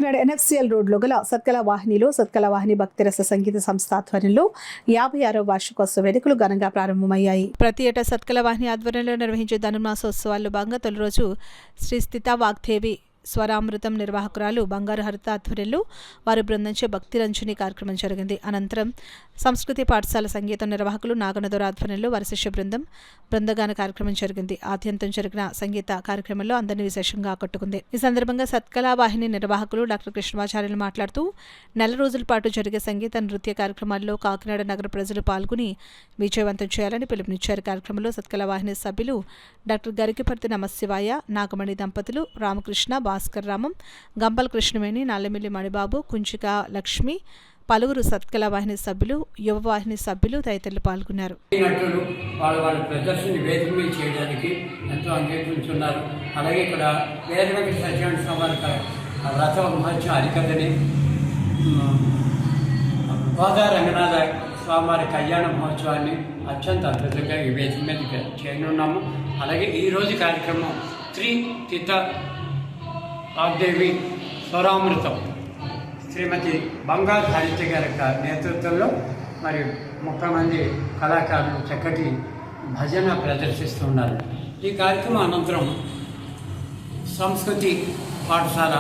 Kakinada NFCL రోడ్లో గల సత్కళ వాహినిలో సత్కళ వాహిని భక్తిరస సంగీత సంస్థ ఆధ్వర్యంలో 56వ వార్షికోత్సవ వేడుకలు ఘనంగా ప్రారంభమయ్యాయి. ప్రతి ఏటా సత్కళ వాహిని ఆధ్వర్యంలో నిర్వహించే ధనుర్మాసోత్సవాల్లో భాగంగా తొలి రోజు శ్రీ స్థితా వాగ్దేవి స్వరామృతం నిర్వాహకురాలు బంగారు హరిత ఆధ్వర్యంలో వారి బృందంచే భక్తి రంజని కార్యక్రమం జరిగింది. అనంతరం సంస్కృతి పాఠశాల సంగీత నిర్వాహకులు నాగనదొర ఆధ్వర్యంలో వారి శిష్య బృందగాన కార్యక్రమం జరిగింది. ఆద్యంతం జరిగిన సంగీత కార్యక్రమంలో అందరినీ విశేషంగా ఆకట్టుకుంది. ఈ సందర్భంగా సత్కళ వాహిని నిర్వాహకులు డాక్టర్ కృష్ణమాచార్యులు మాట్లాడుతూ నెల రోజుల పాటు జరిగే సంగీత నృత్య కార్యక్రమాల్లో కాకినాడ నగర ప్రజలు పాల్గొని విజయవంతం చేయాలని పిలుపునిచ్చారు. కార్యక్రమంలో సత్కళ వాహిని సభ్యులు డాక్టర్ గరికిపర్తి నమశివాయ, నాగమణి దంపతులు, రామకృష్ణ, భాస్కర్ రామం, గంపల్ కృష్ణవేణి, నల్లమిల్లి మణిబాబు, కుంచిక లక్ష్మి, పలువురు సత్కళ వాహిని సభ్యులు, యువ వాహిని సభ్యులు తదితరులు పాల్గొన్నారు. వాళ్ళ ప్రదర్శన వేదిక మీద చేయడానికి ఎంతో అంగీకరించున్నారు. అలాగే ఇక్కడ వేద వెంకట సత్యనారాయణ స్వామి రథ మహోత్సవ హరికథని, గోదా రంగనాథ స్వామివారి కళ్యాణ మహోత్సవాన్ని అత్యంత అద్భుతంగా ఈ వేదిక మీద చేయనున్నాము. అలాగే ఈరోజు కార్యక్రమం శ్రీ స్థితా వాగ్దేవి స్వరామృతం శ్రీమతి బంగారు హరిత గారి నేతృత్వంలో మరి 30 మంది కళాకారులు చక్కటి భజన ప్రదర్శిస్తున్నారు. ఈ కార్యక్రమం అనంతరం సంస్కృతి పాఠశాల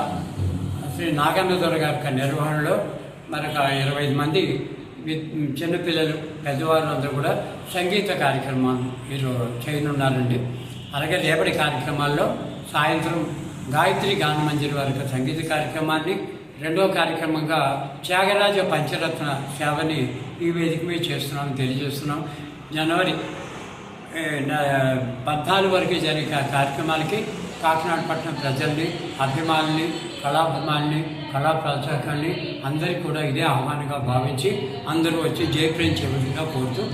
శ్రీ నాగన్నదొర గారి నిర్వహణలో మరొక 25 మంది చిన్నపిల్లలు, పెద్దవారు అందరూ కూడా సంగీత కార్యక్రమాలు ఈరోజు చేయనున్నారండి. అలాగే రేపటి కార్యక్రమాల్లో సాయంత్రం గాయత్రి గానమంజరి వారి సంగీత కార్యక్రమాన్ని, రెండవ కార్యక్రమంగా త్యాగరాజ పంచరత్న సేవని ఈ వేదిక మీద చేస్తున్నామని తెలియజేస్తున్నాం. జనవరి 14 వరకు జరిగే కార్యక్రమాలకి కాకినాడ పట్టణ ప్రజల్ని, అభిమానుల్ని, కళాభిమానుల్ని, కళా ప్రోత్సాహకాన్ని అందరికీ కూడా ఇదే ఆహ్వానంగా భావించి అందరూ వచ్చి జయప్రదం చేయవలసిందిగా కోరుతూ